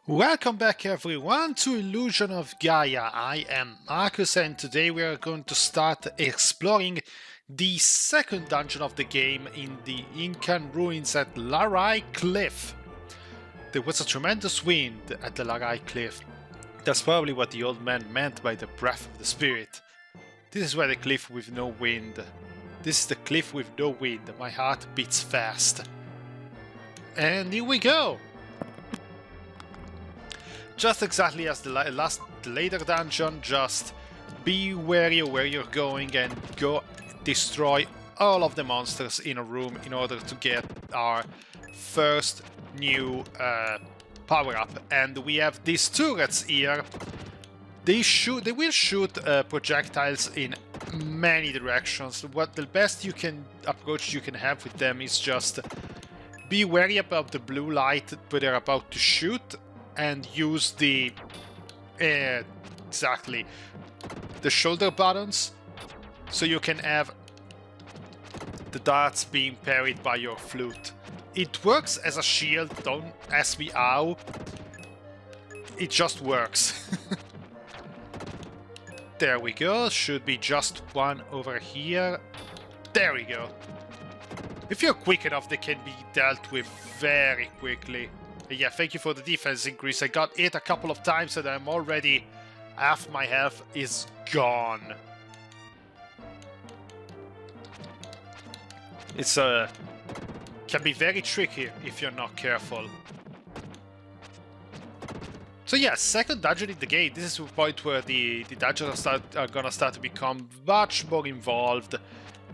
Welcome back everyone to Illusion of Gaia. I am Markus and today we are going to start exploring the second dungeon of the game in the Incan ruins at Larai Cliff. There was a tremendous wind at the Larai Cliff. That's probably what the old man meant by the breath of the spirit. This is where the cliff with no wind. This is the cliff with no wind. My heart beats fast. And here we go! Just exactly as the later dungeon, just be wary of where you're going and go destroy all of the monsters in a room in order to get our first new power-up. And we have these turrets here. They will shoot projectiles in many directions. What the best approach you can have with them is just be wary about the blue light where they're about to shoot, and use the shoulder buttons so you can have the darts being parried by your flute. It works as a shield, don't ask me how. It just works. There we go, should be just one over here. There we go. If you're quick enough, they can be dealt with very quickly. Yeah, thank you for the defense increase. I got hit a couple of times and I'm already... half my health is gone. It's can be very tricky if you're not careful. So yeah, second dungeon in the game. This is the point where the dungeons are gonna start to become much more involved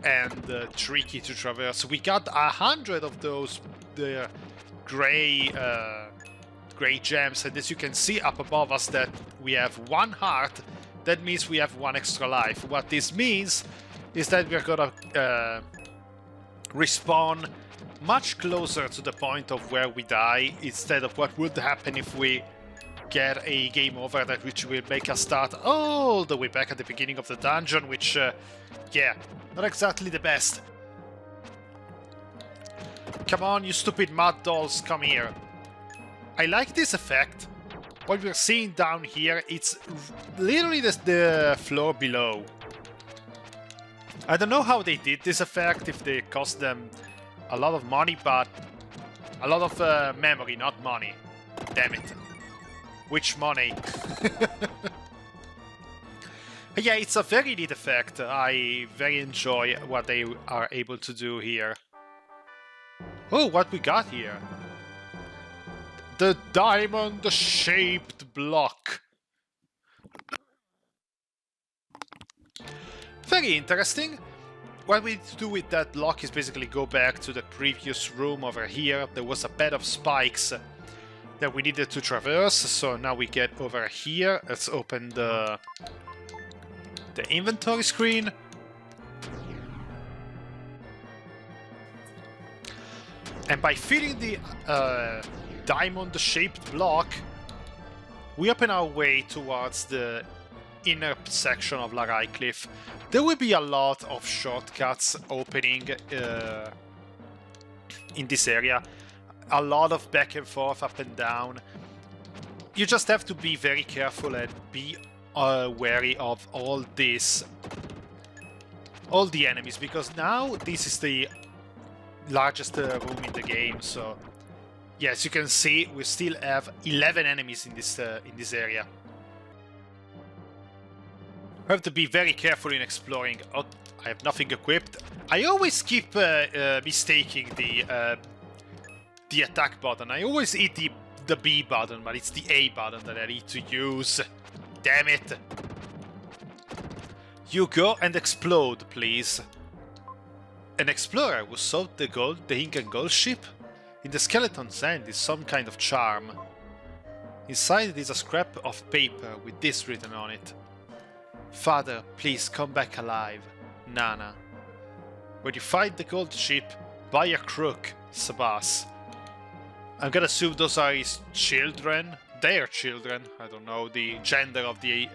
and tricky to traverse. We got 100 of those gray gems, and as you can see up above us that we have one heart. That means we have one extra life. What this means is that we're gonna respawn much closer to the point of where we die, instead of what would happen if we get a game over that which will make us start all the way back at the beginning of the dungeon, which yeah, not exactly the best. Come on, you stupid mud dolls, come here. I like this effect. What we're seeing down here, it's literally the floor below. I don't know how they did this effect, if they cost them a lot of money, but a lot of memory, not money. Damn it. Which money? Yeah, it's a very neat effect. I very enjoy what they are able to do here. Oh, what we got here? The diamond-shaped block. Very interesting. What we need to do with that block is basically go back to the previous room over here. There was a bed of spikes that we needed to traverse, so now we get over here. Let's open the inventory screen. And by filling the diamond-shaped block, we open our way towards the inner section of Larai Cliff. There will be a lot of shortcuts opening in this area. A lot of back and forth, up and down. You just have to be very careful and be wary of all the enemies, because now this is the largest room in the game, so yeah, as you can see, we still have 11 enemies in this area. I have to be very careful in exploring. Oh, I have nothing equipped. I always keep mistaking the attack button. I always hit the B button, but it's the A button that I need to use. Damn it! You go and explode, please. An explorer who sought the Incan gold ship? In the skeleton's hand is some kind of charm. Inside it is a scrap of paper with this written on it. Father, please come back alive. Nana. When you find the gold ship, buy a crook, Sabas. I'm gonna assume those are his children. Their children. I don't know the gender of the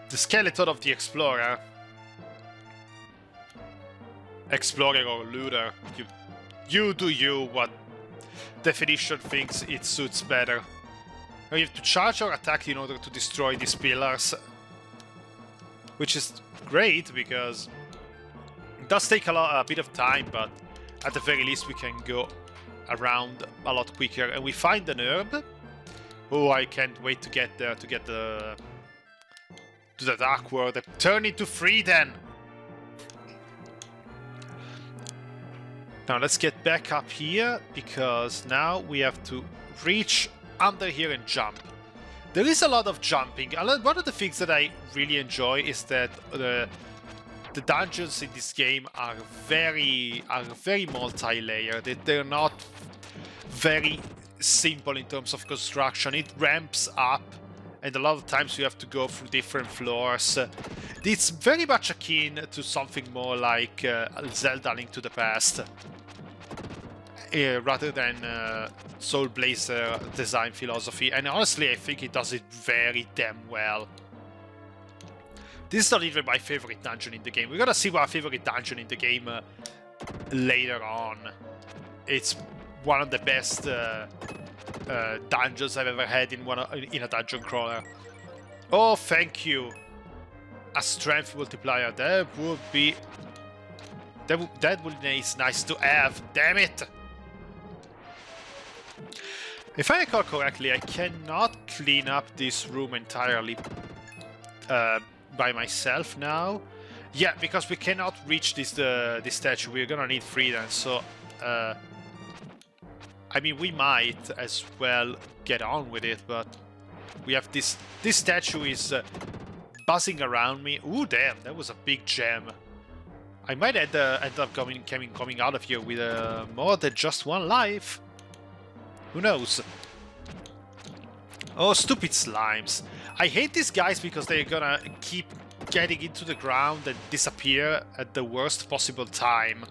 skeleton of the explorer. Explorer or looter. You do you, what definition thinks it suits better. Now you have to charge or attack in order to destroy these pillars, which is great because it does take a bit of time, but at the very least we can go around a lot quicker. And we find an herb. Oh, I can't wait to get there, to get to the Dark World. Turn into free then! Now let's get back up here, because now we have to reach under here and jump. There is a lot of jumping. One of the things that I really enjoy is that the dungeons in this game are very multi-layered. They're not very simple in terms of construction. It ramps up, and a lot of times you have to go through different floors. It's very much akin to something more like Zelda: Link to the Past, rather than Soul Blazer design philosophy. And honestly, I think it does it very damn well. This is not even my favorite dungeon in the game. We're gonna see my favorite dungeon in the game later on. It's one of the best dungeons I've ever had in a dungeon crawler. Oh, thank you. A strength multiplier. That would be nice to have. Damn it. If I recall correctly, I cannot clean up this room entirely by myself now. Yeah, because we cannot reach this statue. We're gonna need freedom. So, I mean, we might as well get on with it, but we have this statue is buzzing around me. Ooh, damn, that was a big gem. I might end up coming out of here with more than just one life. Who knows? Oh, stupid slimes. I hate these guys because they're gonna keep getting into the ground and disappear at the worst possible time.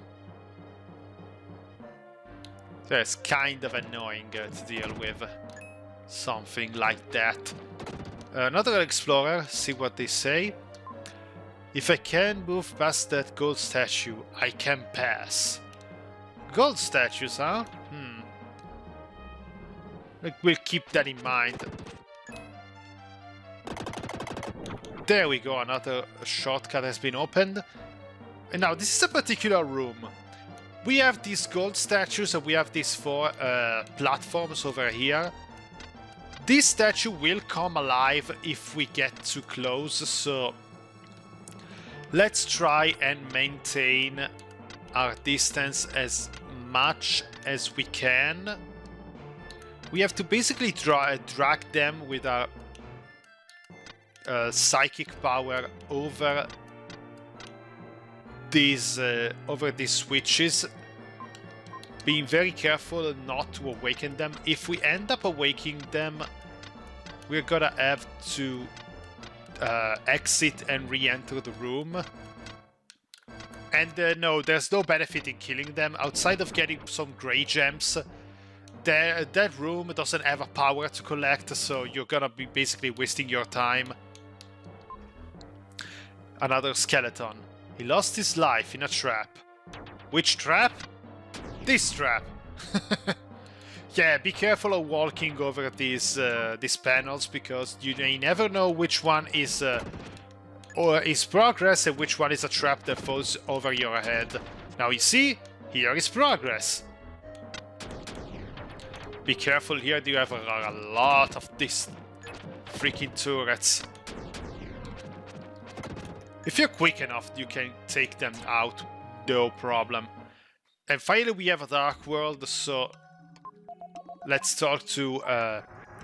That's kind of annoying to deal with. Something like that. Another explorer, see what they say. If I can move past that gold statue, I can pass. Gold statues, huh? We'll keep that in mind. There we go, another shortcut has been opened. And now, this is a particular room. We have these gold statues and we have these 4 platforms over here. This statue will come alive if we get too close, so let's try and maintain our distance as much as we can. We have to basically drag them with our psychic power over these switches, being very careful not to awaken them. If we end up awakening them, we're gonna have to exit and re-enter the room. And no, there's no benefit in killing them outside of getting some grey gems. That room doesn't have a power to collect, so you're gonna be basically wasting your time. Another skeleton. He lost his life in a trap. Which trap? This trap. Yeah, be careful of walking over these panels, because you may never know which one is progress and which one is a trap that falls over your head. Now you see, here is progress. Be careful here, you have a lot of these freaking turrets. If you're quick enough, you can take them out, no problem. And finally we have a Dark World, so let's talk to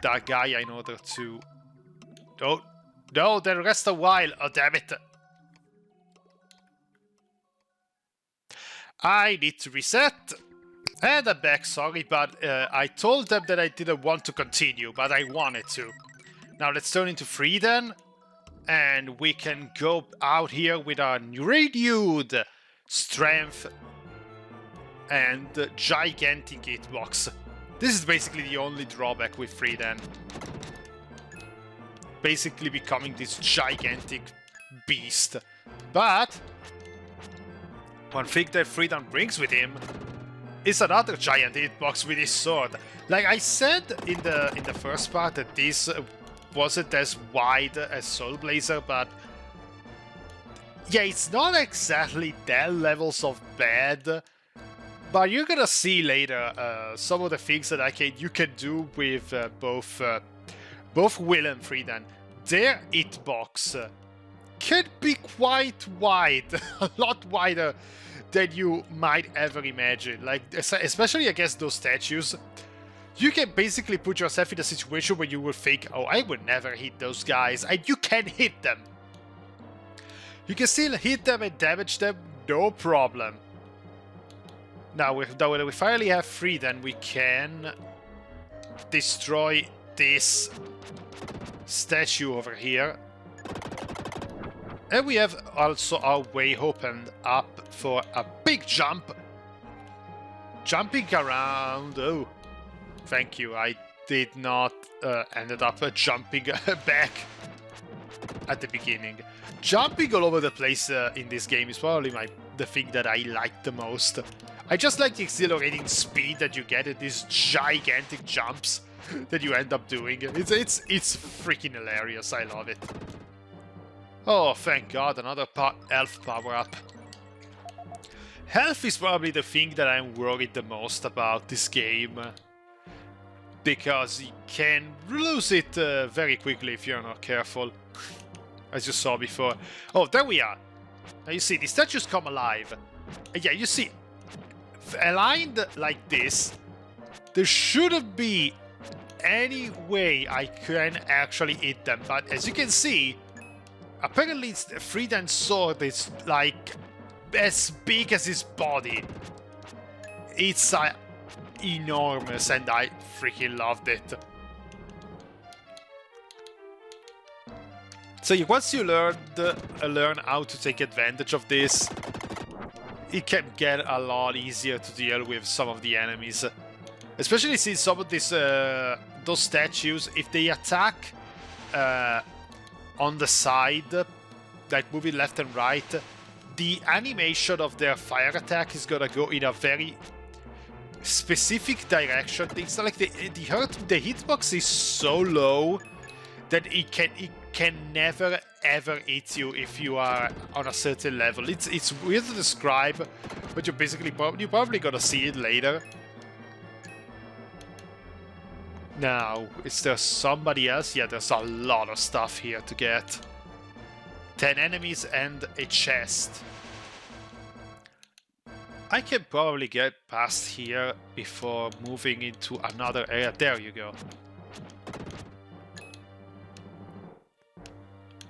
Dark Gaia in order to... Oh, no, then rest a while, oh damn it! I need to reset. And I'm back, sorry, but I told them that I didn't want to continue, but I wanted to. Now let's turn into Freedom, and we can go out here with our renewed strength and gigantic hitbox. This is basically the only drawback with Freedom. Basically becoming this gigantic beast. But one thing that Freedom brings with him is another giant hitbox with his sword. Like I said in the first part that this wasn't as wide as Soul Blazer, but yeah, it's not exactly that levels of bad. But you're gonna see later some of the things that you can do with both Will and Friedan. Their hitbox can be quite wide, a lot wider than you might ever imagine. Like, especially against those statues, you can basically put yourself in a situation where you will think, oh, I would never hit those guys, and you can hit them. You can still hit them and damage them, no problem. Now, when we finally have free, then we can destroy this statue over here. And we have also our way opened up for a big jump. Jumping around. Oh, thank you. I did not ended up jumping back at the beginning. Jumping all over the place in this game is probably the thing that I like the most. I just like the exhilarating speed that you get at these gigantic jumps that you end up doing. It's freaking hilarious. I love it. Oh, thank God, another health power-up. Health is probably the thing that I'm worried the most about this game. Because you can lose it very quickly if you're not careful. As you saw before. Oh, there we are. Now you see, the statues come alive. And yeah, you see, aligned like this, there shouldn't be any way I can actually hit them. But as you can see, apparently Friedan's sword is like as big as his body. It's enormous and I freaking loved it. So once you learn how to take advantage of this, it can get a lot easier to deal with some of the enemies. Especially since some of those statues, if they attack on the side, like moving left and right, the animation of their fire attack is gonna go in a very specific direction. It's like the hitbox is so low that it can never ever hit you if you are on a certain level. It's weird to describe, but you're probably gonna see it later. Now, is there somebody else? Yeah, there's a lot of stuff here to get. 10 enemies and a chest. I can probably get past here before moving into another area. There you go.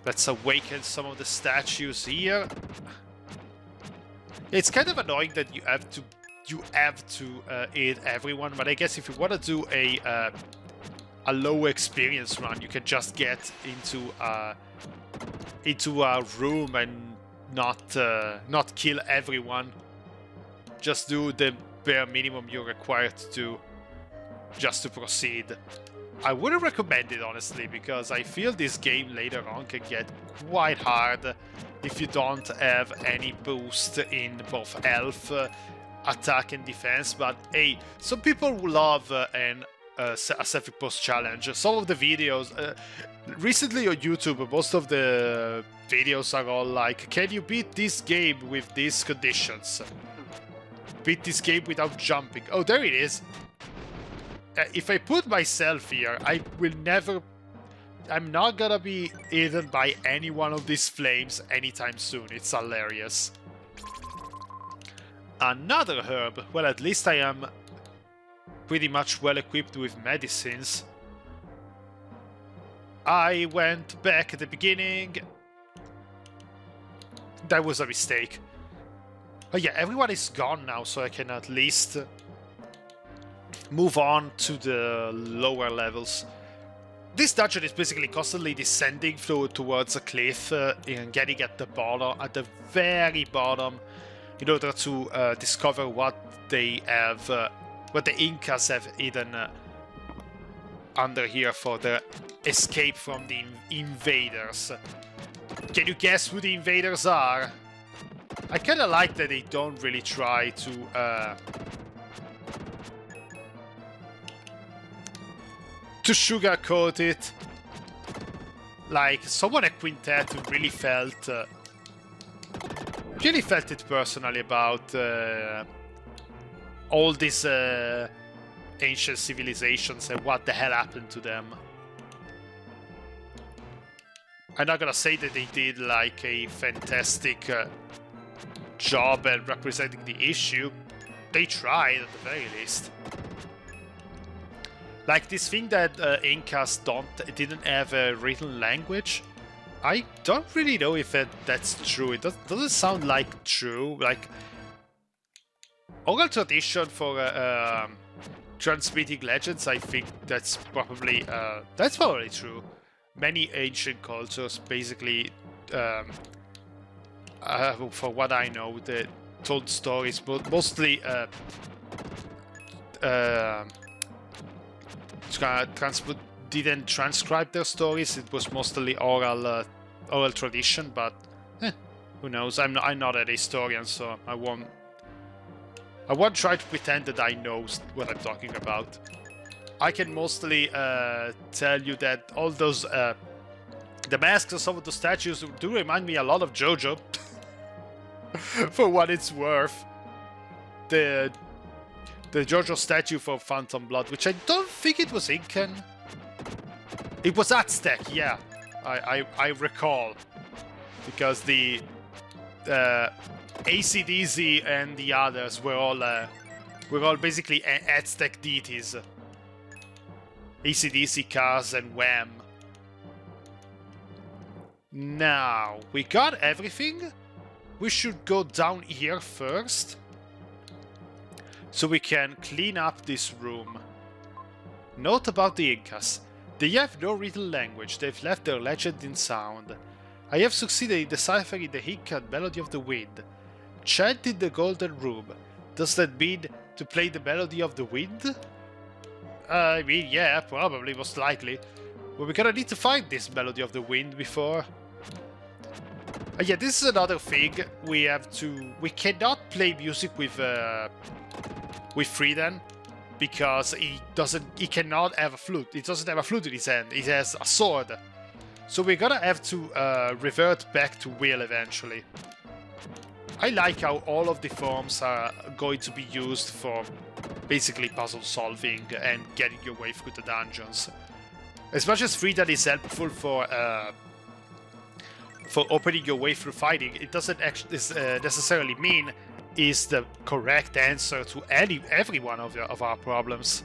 Let's awaken some of the statues here. It's kind of annoying that you have to aid everyone, but I guess if you want to do a low experience run, you can just get into a room and not kill everyone. Just do the bare minimum you're required to do just to proceed. I wouldn't recommend it, honestly, because I feel this game later on can get quite hard if you don't have any boost in both health, attack and defense. But hey, some people love a self-imposed challenge. Some of the videos recently on YouTube, most of the videos are all like, can you beat this game with these conditions? Beat this game without jumping. Oh, there it is. If I put myself here, I'm not gonna be eaten by any one of these flames anytime soon. It's hilarious. Another herb. Well, at least I am pretty much well equipped with medicines. I went back at the beginning. That was a mistake. Oh yeah, everyone is gone now, so I can at least move on to the lower levels. This dungeon is basically constantly descending towards a cliff and getting at the bottom, at the very bottom, in order to discover what they have, what the Incas have hidden under here for the escape from the invaders. Can you guess who the invaders are? I kind of like that they don't really try to sugarcoat it. Like, someone at Quintet really felt it personally about all these ancient civilizations and what the hell happened to them. I'm not gonna say that they did like a fantastic job at representing the issue. They tried at the very least. Like this thing that Incas didn't have a written language. I don't really know if that's true. It doesn't sound like true. Like oral tradition for transmitting legends, I think that's probably true. Many ancient cultures basically, for what I know, they told stories, but mostly didn't transcribe their stories. It was mostly oral tradition, but who knows? I'm not a historian, so I won't try to pretend that I know what I'm talking about. I can mostly tell you that all those the masks of some of the statues do remind me a lot of JoJo. For what it's worth, the JoJo statue for Phantom Blood, which I don't think it was Incan. It was Aztec, yeah. I recall, because the AC/DC and the others were all basically Aztec deities. AC/DC, Cars, and Wham. Now we got everything. We should go down here first, so we can clean up this room. Note about the Incas. They have no written language, they've left their legend in sound. I have succeeded in deciphering the Incan melody of the wind. Chant in the golden room. Does that mean to play the melody of the wind? I mean, yeah, probably, most likely. But we're gonna need to find this melody of the wind before. Yeah, this is another thing. We cannot play music with Friedan, because he cannot have a flute. He doesn't have a flute in his hand. He has a sword. So we're gonna have to revert back to Will eventually. I like how all of the forms are going to be used for basically puzzle solving and getting your way through the dungeons. As much as Friedan is helpful for opening your way through fighting, it doesn't actually necessarily mean is the correct answer to every one of our problems.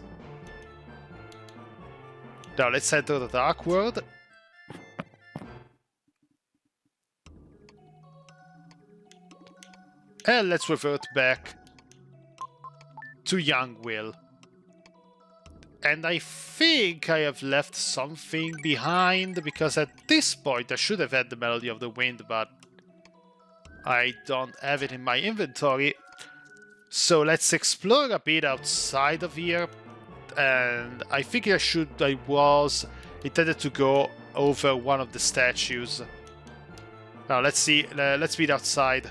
Now let's enter the Dark World. And let's revert back to young Will. And I think I have left something behind, because at this point I should have had the Melody of the Wind, but I don't have it in my inventory. So let's explore a bit outside of here. And I think I was intended to go over one of the statues. Now let's see, let's meet outside.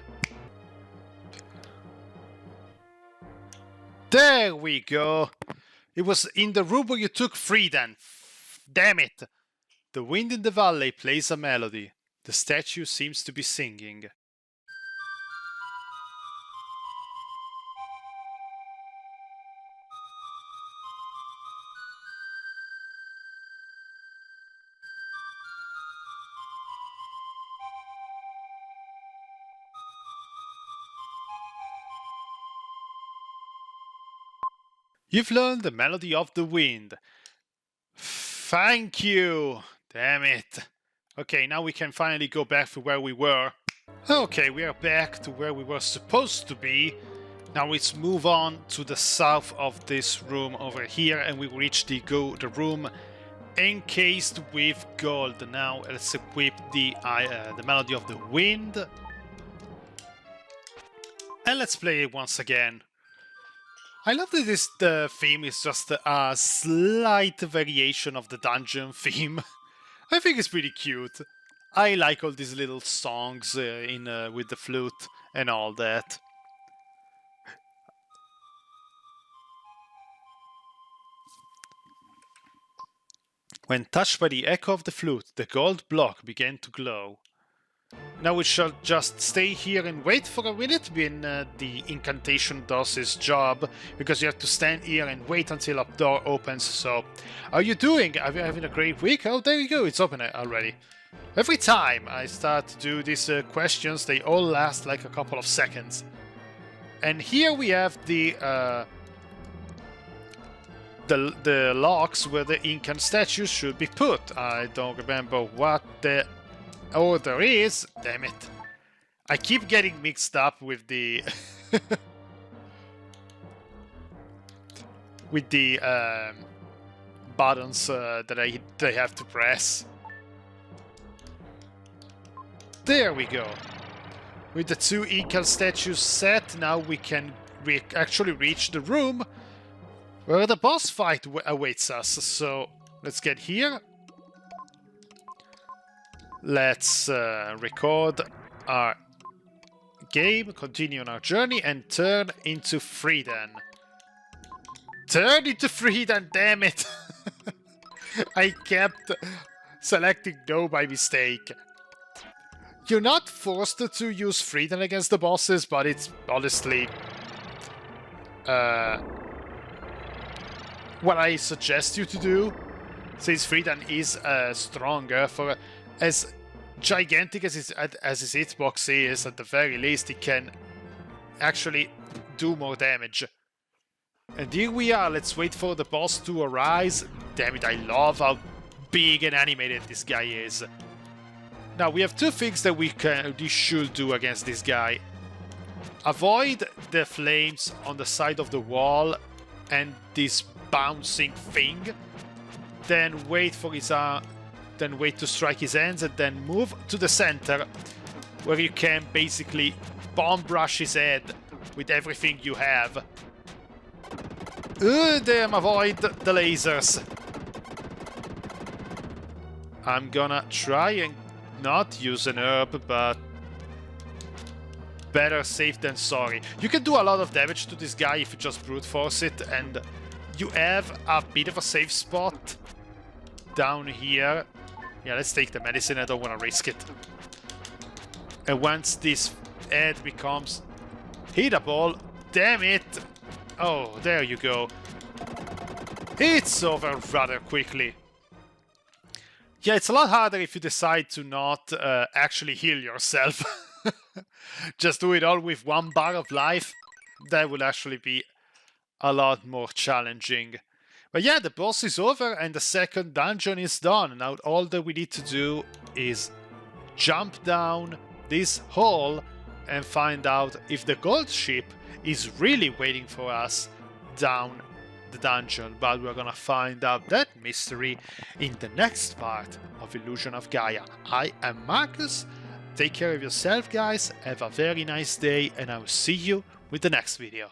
There we go. It was in the room where you took Friedan. Damn it. The wind in the valley plays a melody. The statue seems to be singing. You've learned the melody of the wind. Thank you! Damn it. Okay, now we can finally go back to where we were. Okay, we are back to where we were supposed to be. Now let's move on to the south of this room over here, and we reach the room encased with gold. Now let's equip the melody of the wind. And let's play it once again. I love that the theme is just a slight variation of the dungeon theme. I think it's pretty cute. I like all these little songs with the flute and all that. When touched by the echo of the flute, the gold block began to glow. Now we shall just stay here and wait for a minute when the incantation does its job, because you have to stand here and wait until a door opens. So, how are you doing? Are you having a great week? Oh, there you go, it's open already. Every time I start to do these questions, they all last like a couple of seconds. And here we have the locks where the Incan statues should be put. I don't remember what the order is. Damn it. I keep getting mixed up with the with the buttons that I have to press. There we go. With the 2 Incan statues set, now we can actually reach the room where the boss fight awaits us. So let's get here. Let's record our game, continue on our journey, and turn into Freeden. Turn into Freeden, damn it! I kept selecting no by mistake. You're not forced to use Freeden against the bosses, but it's honestly what I suggest you to do, since Freeden is stronger. For as gigantic as his hitbox is, at the very least, it can actually do more damage. And here we are, let's wait for the boss to arise. Damn it, I love how big and animated this guy is. Now, we have 2 things that we should do against this guy. Avoid the flames on the side of the wall and this bouncing thing. Then wait for his then wait to strike his hands, and then move to the center, where you can basically bomb rush his head with everything you have. Damn, avoid the lasers. I'm gonna try and not use an herb, but better safe than sorry. You can do a lot of damage to this guy if you just brute force it, and you have a bit of a safe spot down here. Yeah, let's take the medicine, I don't want to risk it. And once this head becomes hittable, damn it! Oh, there you go. It's over rather quickly. Yeah, it's a lot harder if you decide to not actually heal yourself. Just do it all with 1 bar of life. That will actually be a lot more challenging. But yeah, the boss is over and the second dungeon is done. Now all that we need to do is jump down this hole and find out if the gold ship is really waiting for us down the dungeon. But we're gonna find out that mystery in the next part of Illusion of Gaia. I am Markus. Take care of yourself, guys. Have a very nice day, and I will see you with the next video.